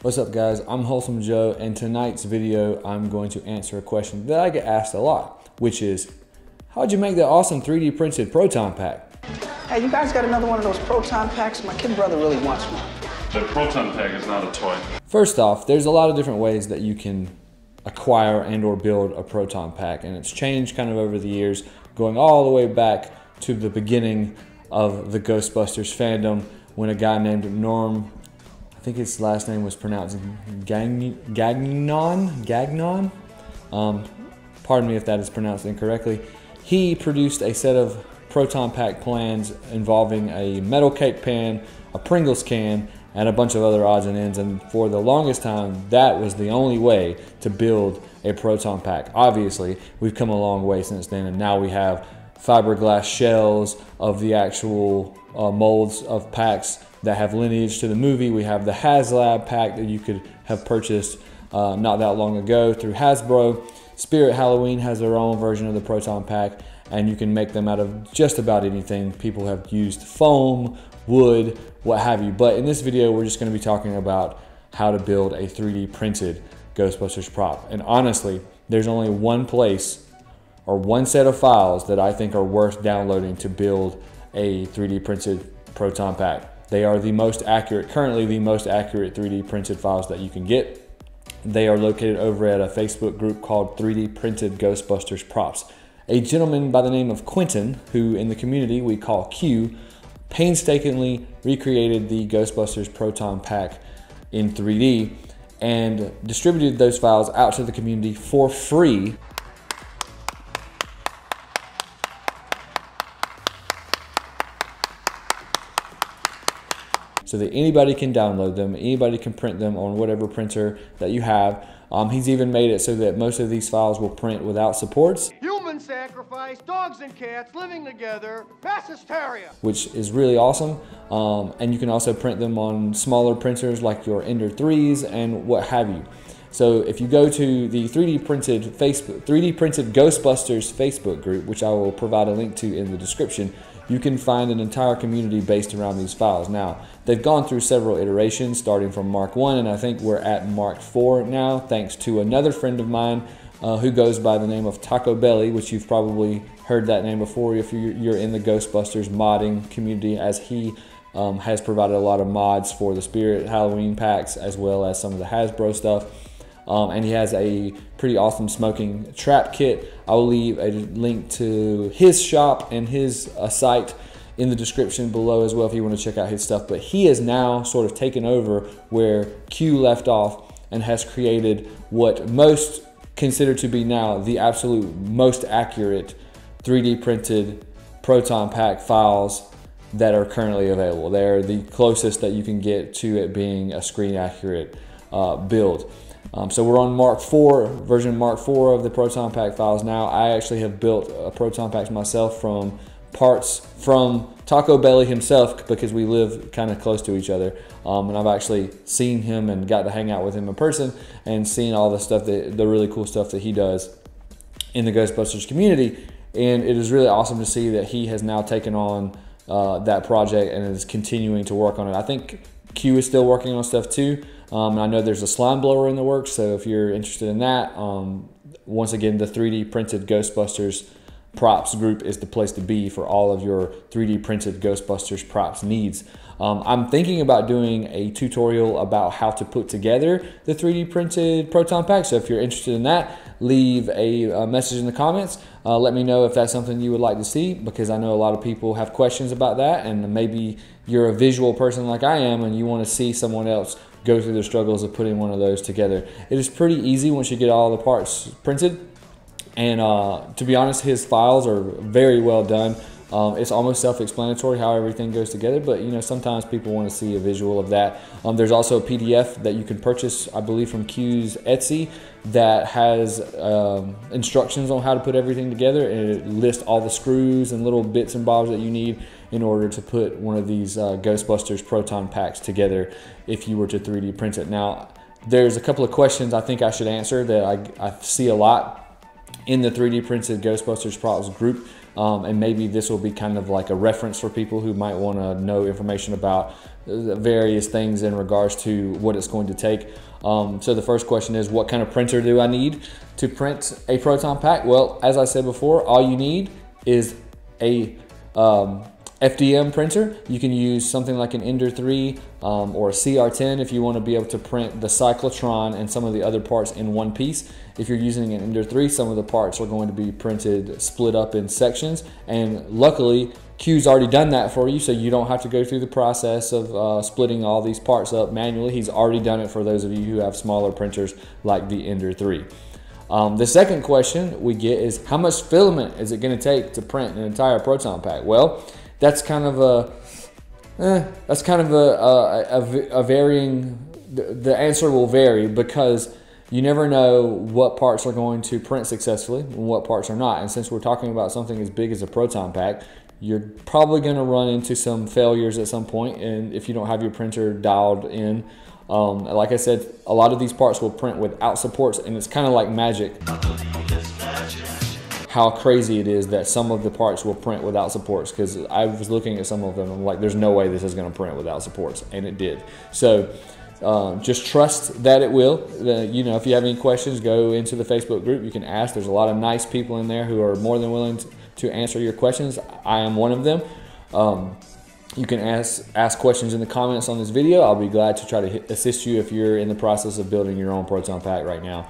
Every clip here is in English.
What's up guys, I'm Wholesome Joe, and tonight's video I'm going to answer a question that I get asked a lot, which is, how'd you make that awesome 3D printed Proton Pack? Hey, you guys got another one of those Proton Packs? My kid brother really wants one. The Proton Pack is not a toy. First off, there's a lot of different ways that you can acquire and or build a Proton Pack, and it's changed kind of over the years, going all the way back to the beginning of the Ghostbusters fandom when a guy named Norm, I think his last name was pronounced Gagnon. Pardon me if that is pronounced incorrectly. He produced a set of Proton Pack plans involving a metal cake pan, a Pringles can, and a bunch of other odds and ends. And for the longest time, that was the only way to build a Proton Pack. Obviously, we've come a long way since then, and now we have fiberglass shells of the actual molds of packs that have lineage to the movie. We have the HasLab pack that you could have purchased not that long ago through Hasbro. Spirit Halloween has their own version of the Proton Pack, and you can make them out of just about anything. People have used foam, wood, what have you. But in this video, we're just going to be talking about how to build a 3D printed Ghostbusters prop. And honestly, there's only one place or one set of files that I think are worth downloading to build a 3D printed Proton Pack. They are the most accurate, currently the most accurate 3D printed files that you can get. They are located over at a Facebook group called 3D Printed Ghostbusters Props. A gentleman by the name of Quentin, who in the community we call Q, painstakingly recreated the Ghostbusters Proton Pack in 3D and distributed those files out to the community for free. So that anybody can download them, anybody can print them on whatever printer that you have. He's even made it so that most of these files will print without supports. Human sacrifice, dogs and cats living together, mass hysteria. Which is really awesome. And you can also print them on smaller printers like your Ender 3s and what have you. So if you go to the 3D Printed Ghostbusters Facebook group, which I will provide a link to in the description, you can find an entire community based around these files. Now, they've gone through several iterations, starting from Mark 1, and I think we're at Mark 4 now, thanks to another friend of mine who goes by the name of Tacobelli, which you've probably heard that name before if you're in the Ghostbusters modding community, as he has provided a lot of mods for the Spirit Halloween packs, as well as some of the Hasbro stuff. And he has a pretty awesome smoking trap kit. I will leave a link to his shop and his site in the description below as well if you want to check out his stuff. But he has now sort of taken over where Q left off and has created what most consider to be now the absolute most accurate 3D printed Proton Pack files that are currently available. They're the closest that you can get to it being a screen accurate build. So we're on Mark 4, version Mark 4 of the Proton Pack files now. I actually have built Proton Packs myself from parts from Tacobelli himself because we live kind of close to each other. And I've actually seen him and got to hang out with him in person and seen all the stuff, the really cool stuff that he does in the Ghostbusters community. And it is really awesome to see that he has now taken on that project and is continuing to work on it. I think Q is still working on stuff too. And I know there's a slime blower in the works, so if you're interested in that, once again, the 3D Printed Ghostbusters Props group is the place to be for all of your 3D Printed Ghostbusters Props needs. I'm thinking about doing a tutorial about how to put together the 3D Printed Proton Pack, so if you're interested in that, leave a message in the comments. Let me know if that's something you would like to see, because I know a lot of people have questions about that, and maybe you're a visual person like I am and you want to see someone else go through the struggles of putting one of those together. It is pretty easy once you get all the parts printed, and to be honest, his files are very well done. It's almost self-explanatory how everything goes together, but you know, sometimes people want to see a visual of that. There's also a PDF that you can purchase, I believe, from Q's Etsy that has instructions on how to put everything together, and it lists all the screws and little bits and bobs that you need in order to put one of these Ghostbusters Proton Packs together if you were to 3D print it. Now, there's a couple of questions I think I should answer that I see a lot in the 3D Printed Ghostbusters Props group. And maybe this will be kind of like a reference for people who might want to know information about various things in regards to what it's going to take. So the first question is, what kind of printer do I need to print a Proton Pack? Well, as I said before, all you need is a FDM printer. You can use something like an Ender 3 or a CR10 if you want to be able to print the cyclotron and some of the other parts in one piece. If you're using an Ender 3, some of the parts are going to be printed split up in sections, and luckily Q's already done that for you, so you don't have to go through the process of splitting all these parts up manually. He's already done it for those of you who have smaller printers like the Ender 3. The second question we get is, how much filament is it going to take to print an entire Proton Pack? Well, that's kind of a varying. The answer will vary because you never know what parts are going to print successfully and what parts are not. And since we're talking about something as big as a Proton Pack, you're probably going to run into some failures at some point, and if you don't have your printer dialed in. Like I said, a lot of these parts will print without supports, and it's kind of like magic how crazy it is that some of the parts will print without supports, because I was looking at some of them and I'm like, there's no way this is going to print without supports, and it did. So just trust that it will. You know, if you have any questions, go into the Facebook group. You can ask. There's a lot of nice people in there who are more than willing to answer your questions. I am one of them. You can ask questions in the comments on this video. I'll be glad to try to assist you if you're in the process of building your own Proton Pack right now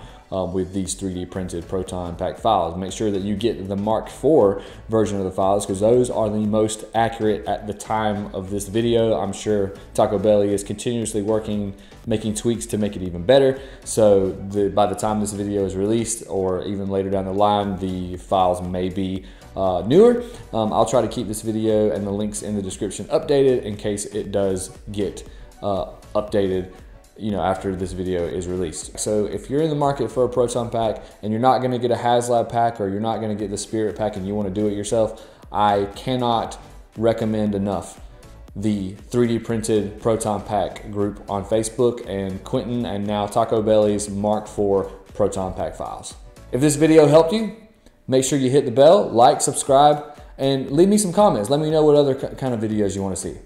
with these 3D printed Proton Pack files. Make sure that you get the Mark IV version of the files, because those are the most accurate at the time of this video. I'm sure Tacobelli is continuously working, making tweaks to make it even better. So by the time this video is released, or even later down the line, the files may be newer. I'll try to keep this video and the links in the description updated in case it does get updated, you know, after this video is released. So if you're in the market for a Proton Pack and you're not going to get a HasLab pack, or you're not going to get the Spirit pack and you want to do it yourself, I cannot recommend enough the 3D Printed Proton Pack group on Facebook, and Quentin and now Tacobelli's Mark IV Proton Pack files. If this video helped you, make sure you hit the bell, like, subscribe, and leave me some comments. Let me know what other kind of videos you want to see.